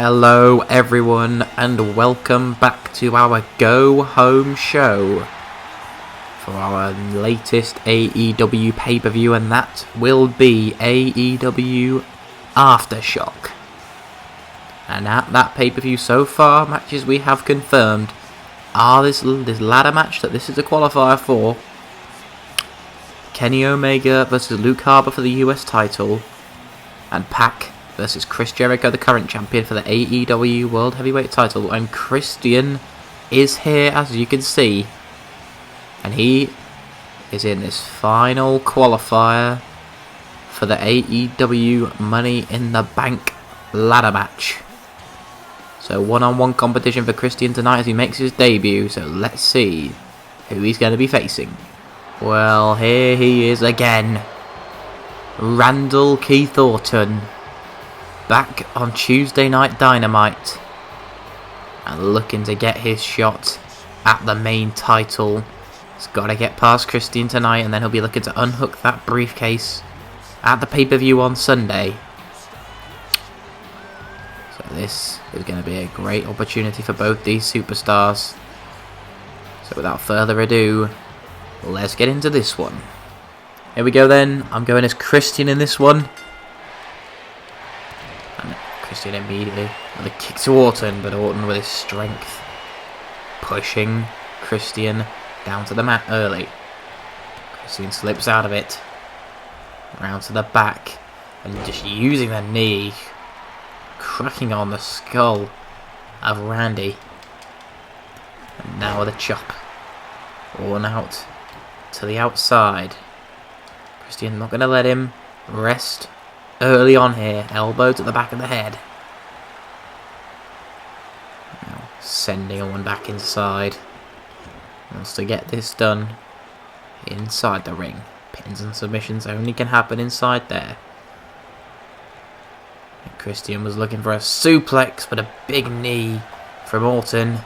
Hello everyone and welcome back to our Go Home show for our latest AEW pay-per-view, and that will be AEW Aftershock. And at that pay-per-view so far, matches we have confirmed are this ladder match that this is a qualifier for. Kenny Omega versus Luke Harper for the US title, and Pac versus Chris Jericho, the current champion, for the AEW World Heavyweight title. And Christian is here, as you can see, and he is in this final qualifier for the AEW Money in the Bank ladder match. So one-on-one competition for Christian tonight as he makes his debut. So let's see who he's going to be facing. Well, here he is again. Randall Keith Orton, back on Tuesday Night Dynamite, and looking to get his shot at the main title. He's got to get past Christian tonight, and then he'll be looking to unhook that briefcase at the pay-per-view on Sunday. So this is going to be a great opportunity for both these superstars. So without further ado, let's get into this one. Here we go then. I'm going as Christian in this one. And Christian immediately with a kick to Orton, but Orton with his strength pushing Christian down to the mat early. Christian slips out of it, round to the back, and just using the knee, cracking on the skull of Randy. And now with a chop. Orton out to the outside. Christian not going to let him rest early on here. Elbow to the back of the head. Now sending one back inside. Wants to get this done inside the ring. Pins and submissions only can happen inside there. And Christian was looking for a suplex, but a big knee from Orton,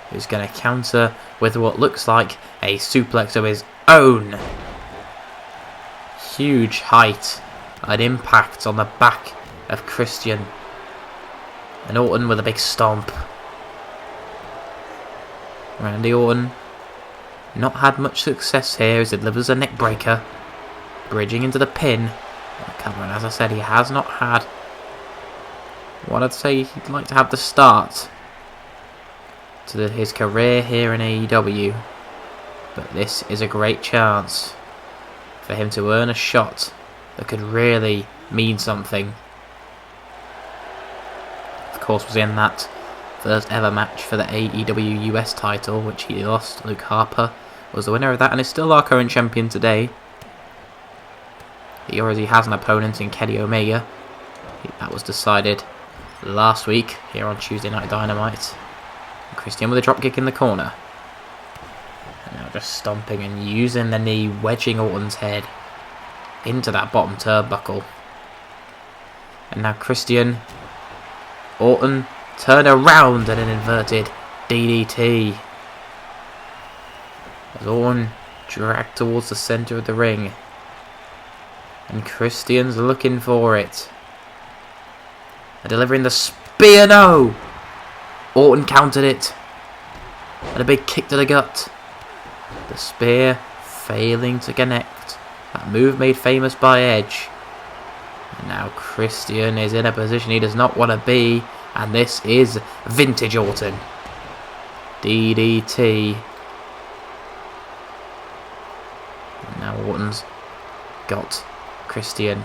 who's going to counter with what looks like a suplex of his own. Huge height and impact on the back of Christian. And Orton with a big stomp. Randy Orton not had much success here as he delivers a neck breaker, bridging into the pin. Cover, and as I said, he has not had what I'd say he'd like to have the start to his career here in AEW. But this is a great chance for him to earn a shot that could really mean something. Of course, was in that first ever match for the AEW US title, which he lost. Luke Harper was the winner of that and is still our current champion today. He already has an opponent in Kenny Omega. That was decided last week here on Tuesday Night Dynamite. And Christian with a dropkick in the corner. And now just stomping and using the knee, wedging Orton's head into that bottom turnbuckle. And now Christian, Orton turn around and an inverted DDT. As Orton dragged towards the centre of the ring. And Christian's looking for it. And delivering the spear, no! Orton countered it. And a big kick to the gut. The spear failing to connect. That move made famous by Edge. And now Christian is in a position he does not want to be. And this is vintage Orton. DDT. And now Orton's got Christian.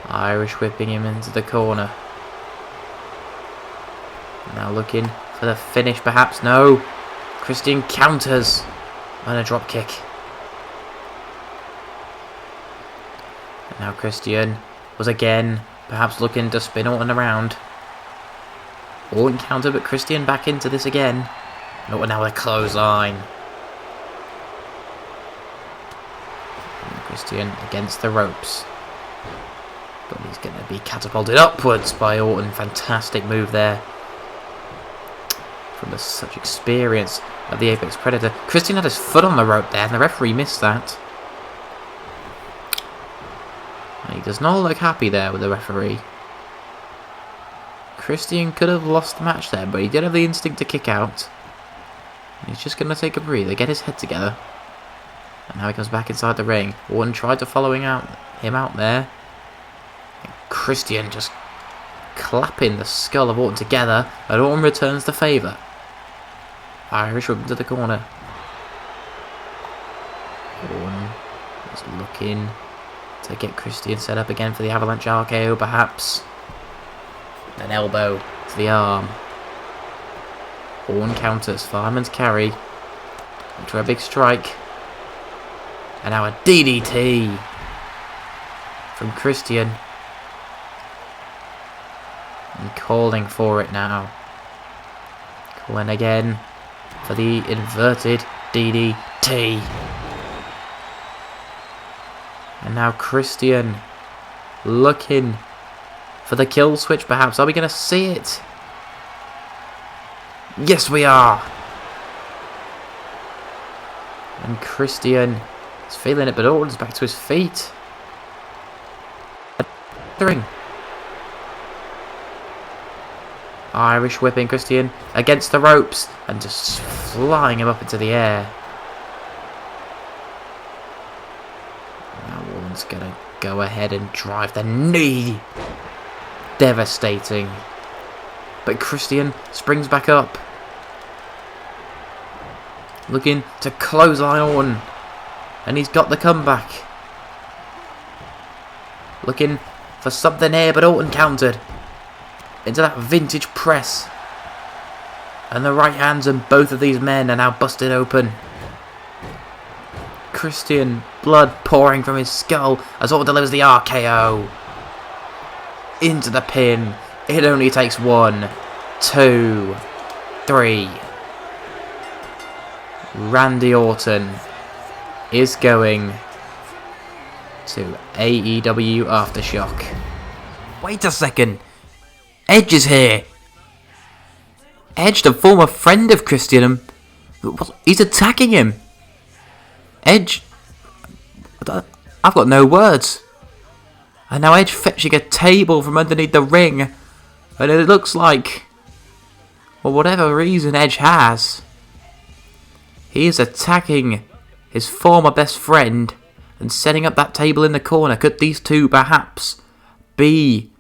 Irish whipping him into the corner. Now looking for the finish perhaps. No. Christian counters. And a drop kick. And now Christian was again perhaps looking to spin Orton around. Orton countered, but Christian back into this again. And Orton now with a clothesline. And Christian against the ropes. But he's going to be catapulted upwards by Orton. Fantastic move there. From such experience of the Apex Predator. Christian had his foot on the rope there, and the referee missed that. And he does not look happy there with the referee. Christian could have lost the match there, but he did have the instinct to kick out. He's just going to take a breather, get his head together. And now he comes back inside the ring. Orton tried to follow him out there. And Christian just clapping the skull of Orton together, and Orton returns the favour. Irish whip into the corner. Orton is looking to get Christian set up again for the Avalanche RKO, perhaps. An elbow to the arm. Orton counters, fireman's carry into a big strike. And now a DDT from Christian. And calling for it now. Calling again for the inverted DDT. And now Christian looking for the kill switch perhaps. Are we going to see it? Yes, we are. And Christian is feeling it, but Orton's back to his feet. Irish whipping Christian against the ropes and just flying him up into the air. Now Orton's going to go ahead and drive the knee. Devastating. But Christian springs back up. Looking to clothesline Orton. And he's got the comeback. Looking for something here, but Orton countered. Into that vintage press. And the right hands of both of these men are now busted open. Christian, blood pouring from his skull as Orton delivers the RKO. Into the pin. It only takes 1, 2, 3. Randy Orton is going to AEW Aftershock. Wait a second. Edge is here. Edge, the former friend of Christian, he's attacking him. Edge, I've got no words. And now Edge fetching a table from underneath the ring. And it looks like, for whatever reason Edge has, he is attacking his former best friend and setting up that table in the corner. Could these two perhaps be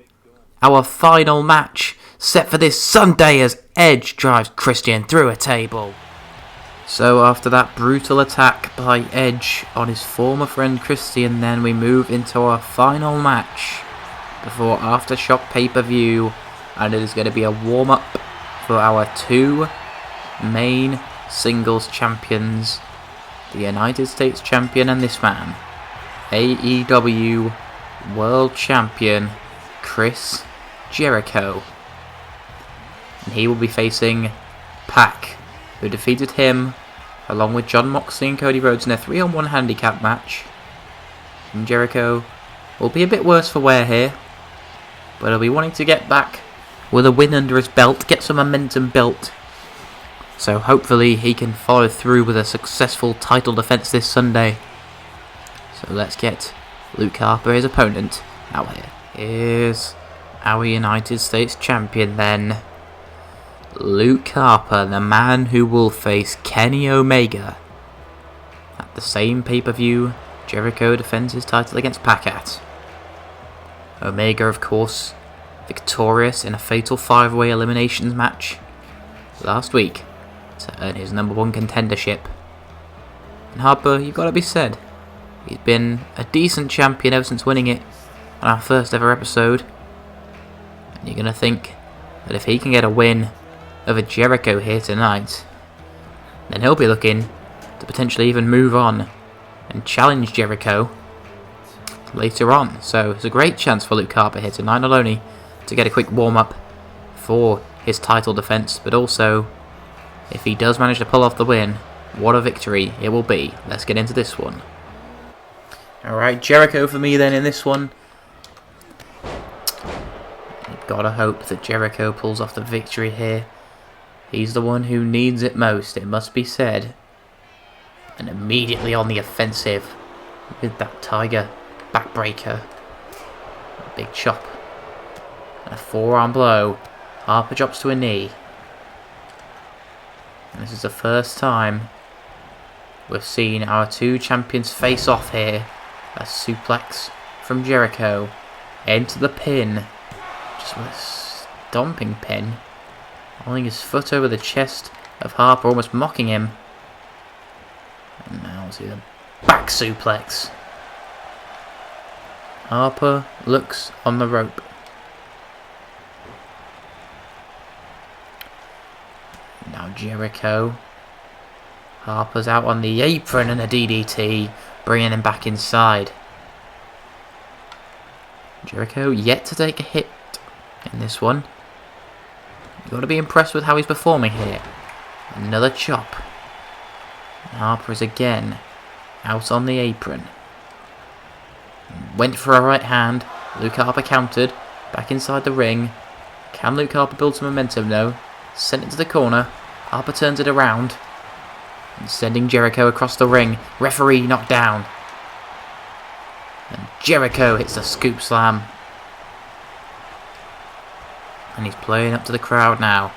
our final match set for this Sunday as Edge drives Christian through a table? So after that brutal attack by Edge on his former friend Christian, then we move into our final match before Aftershock pay-per-view, and it is going to be a warm-up for our two main singles champions, the United States champion and this man, AEW World Champion Chris Jericho. And he will be facing Pac, who defeated him along with Jon Moxley and Cody Rhodes in a 3-on-1 handicap match. And Jericho will be a bit worse for wear here, but he'll be wanting to get back with a win under his belt, get some momentum built. So hopefully he can follow through with a successful title defense this Sunday. So let's get Luke Harper, his opponent, out here. Here's our United States champion then. Luke Harper, the man who will face Kenny Omega at the same pay-per-view Jericho defends his title against Pac at. Omega, of course, victorious in a fatal 5-way eliminations match last week to earn his #1 contendership. And Harper, you've got to be said, he's been a decent champion ever since winning it on our first ever episode. And you're going to think that if he can get a win over Jericho here tonight, then he'll be looking to potentially even move on and challenge Jericho later on. So it's a great chance for Luke Harper here tonight, not only to get a quick warm-up for his title defense, but also, if he does manage to pull off the win, what a victory it will be. Let's get into this one. Alright, Jericho for me then in this one. You've got to hope that Jericho pulls off the victory here. He's the one who needs it most, it must be said. And immediately on the offensive with that Tiger backbreaker. A big chop. And a forearm blow. Harper drops to a knee. And this is the first time we've seen our two champions face off here. A suplex from Jericho into the pin. Just with a stomping pin. Holding his foot over the chest of Harper, almost mocking him. And now see the back suplex. Harper looks on the rope. Now Jericho. Harper's out on the apron and a DDT, bringing him back inside. Jericho yet to take a hit in this one. You've got to be impressed with how he's performing here. Another chop. Harper is again out on the apron. Went for a right hand. Luke Harper countered. Back inside the ring. Can Luke Harper build some momentum? No. Sent it to the corner. Harper turns it around. And sending Jericho across the ring. Referee knocked down. And Jericho hits the scoop slam. And he's playing up to the crowd now.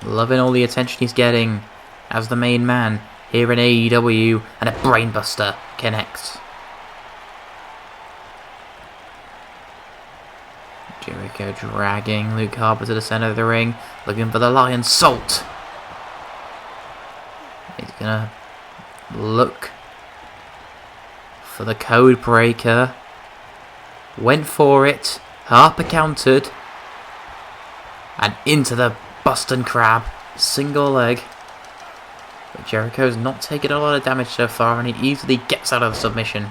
Loving all the attention he's getting as the main man here in AEW, and a brainbuster connects. Jericho dragging Luke Harper to the center of the ring, looking for the Lion Salt. He's gonna look for the code breaker. Went for it. Harper countered. And into the Boston Crab. Single leg. But Jericho's not taking a lot of damage so far, and he easily gets out of the submission.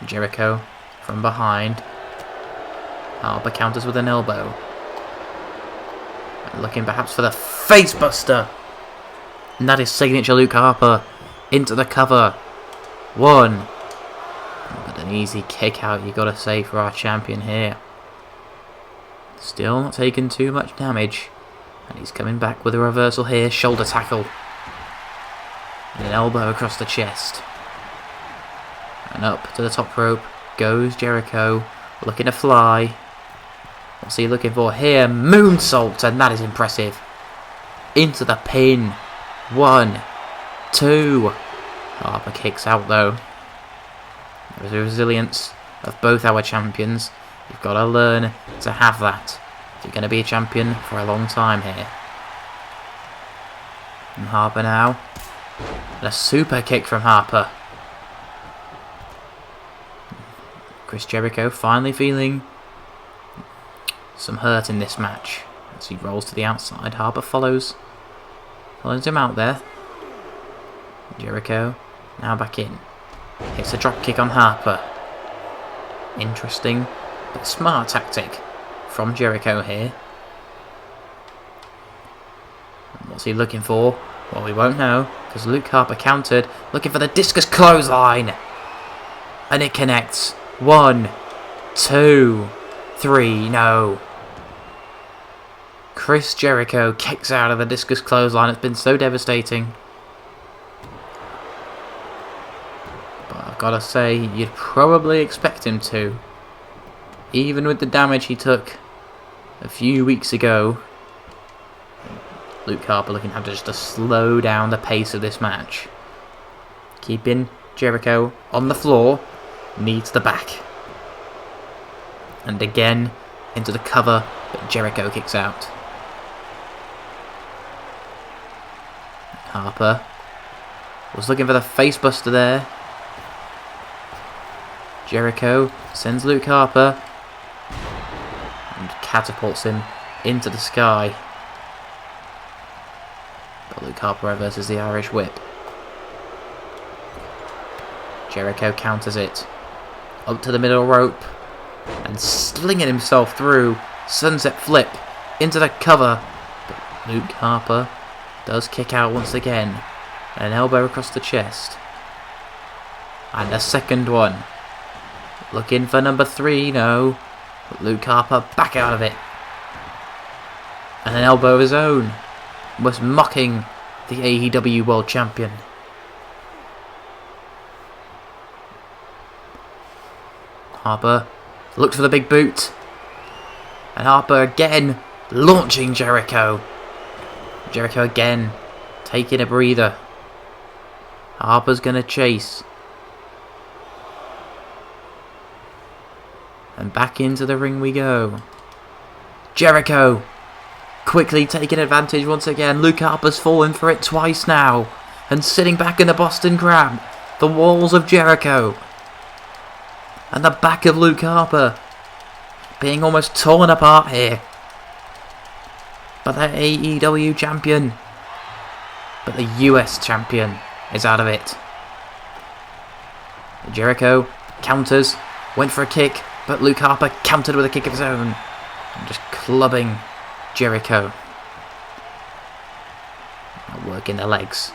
Jericho from behind. Harper counters with an elbow. And looking perhaps for the facebuster. And that is signature Luke Harper into the cover. One. But an easy kick out, you gotta say, for our champion here. Still not taking too much damage. And he's coming back with a reversal here. Shoulder tackle. And an elbow across the chest. And up to the top rope goes Jericho. Looking to fly. What's he looking for here? Moonsault. And that is impressive. Into the pin. 1, 2. Harper kicks out though. There's the resilience of both our champions. You've got to learn to have that if you're going to be a champion for a long time here. And Harper now. And a super kick from Harper. Chris Jericho finally feeling some hurt in this match. As he rolls to the outside, Harper follows him out there. Jericho now back in. Hits a drop kick on Harper. Interesting but smart tactic from Jericho here. What's he looking for? Well, we won't know, because Luke Harper countered, looking for the discus clothesline. And it connects. 1, 2, 3, no. Chris Jericho kicks out of the discus clothesline. It's been so devastating. But I've got to say, you'd probably expect him to. Even with the damage he took a few weeks ago. Luke Harper looking to have to slow down the pace of this match. Keeping Jericho on the floor. Needs the back. And again into the cover, but Jericho kicks out. Harper was looking for the facebuster there. Jericho sends Luke Harper and catapults him into the sky. But Luke Harper reverses the Irish whip. Jericho counters it. Up to the middle rope. And slinging himself through. Sunset flip into the cover. But Luke Harper does kick out once again. An elbow across the chest. And a second one. Looking for number 3, no. But Luke Harper back out of it. And an elbow of his own. Was mocking the AEW World Champion. Harper Looked for the big boot. And Harper again launching Jericho. Jericho again taking a breather. Harper's going to chase. And back into the ring we go. Jericho quickly taking advantage once again. Luke Harper's fallen for it twice now. And sitting back in the Boston Crab. The walls of Jericho. And the back of Luke Harper being almost torn apart here. But the AEW champion. But the US champion is out of it. Jericho counters. Went for a kick. But Luke Harper countered with a kick of his own. And just clubbing Jericho. Working the legs.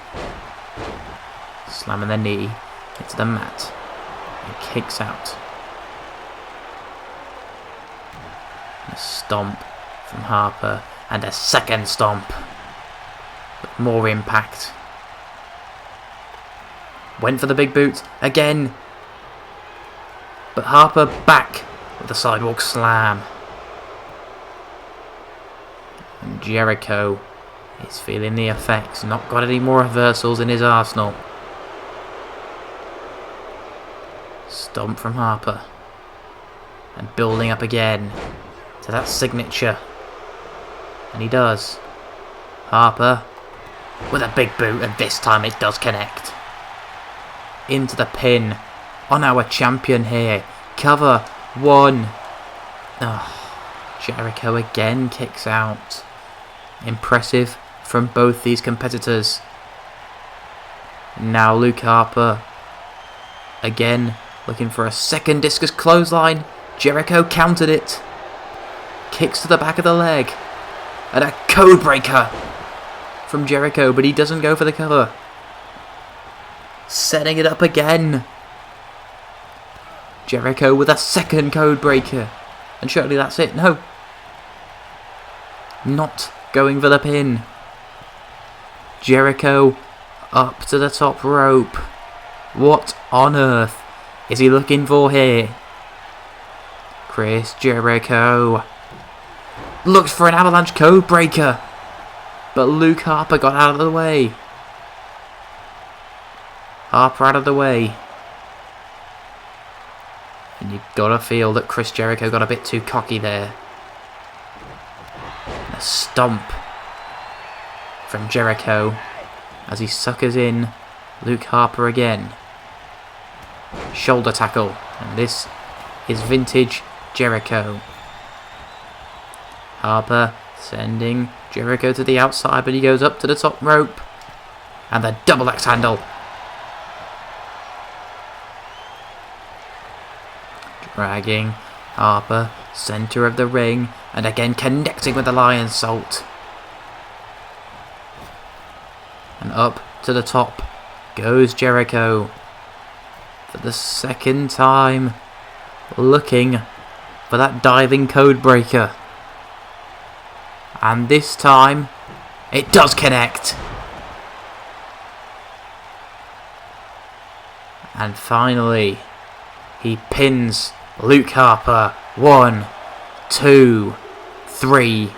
Slamming the knee into the mat. And kicks out. A stomp from Harper. And a second stomp. With more impact. Went for the big boot again. But Harper back with a sidewalk slam. And Jericho is feeling the effects. Not got any more reversals in his arsenal. Stomp from Harper. And building up again to that signature. And he does. Harper with a big boot, and this time it does connect. Into the pin on our champion here. Cover 1. Jericho again kicks out. Impressive from both these competitors. Now Luke Harper again looking for a second discus clothesline. Jericho countered it. Kicks to the back of the leg. And a code breaker from Jericho, but he doesn't go for the cover. Setting it up again. Jericho with a second code breaker. And surely that's it. No. Not going for the pin. Jericho up to the top rope. What on earth is he looking for here? Chris Jericho looked for an avalanche code breaker. But Luke Harper got out of the way. Harper out of the way. And you've got to feel that Chris Jericho got a bit too cocky there. And a stomp from Jericho as he suckers in Luke Harper again. Shoulder tackle. And this is vintage Jericho. Harper sending Jericho to the outside, but he goes up to the top rope. And the double axe handle. Dragging Harper, centre of the ring, and again connecting with the Lion Salt. And up to the top goes Jericho. For the second time, looking for that diving code breaker. And this time, it does connect. And finally, he pins Luke Harper. 1, 2, 3.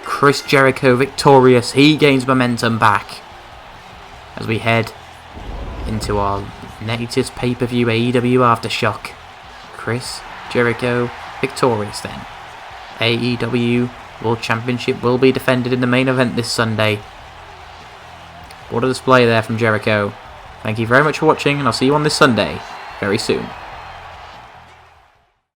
Chris Jericho victorious. He gains momentum back as we head into our latest pay-per-view AEW Aftershock. Chris Jericho victorious then. AEW World Championship will be defended in the main event this Sunday. What a display there from Jericho. Thank you very much for watching, and I'll see you on this Sunday very soon.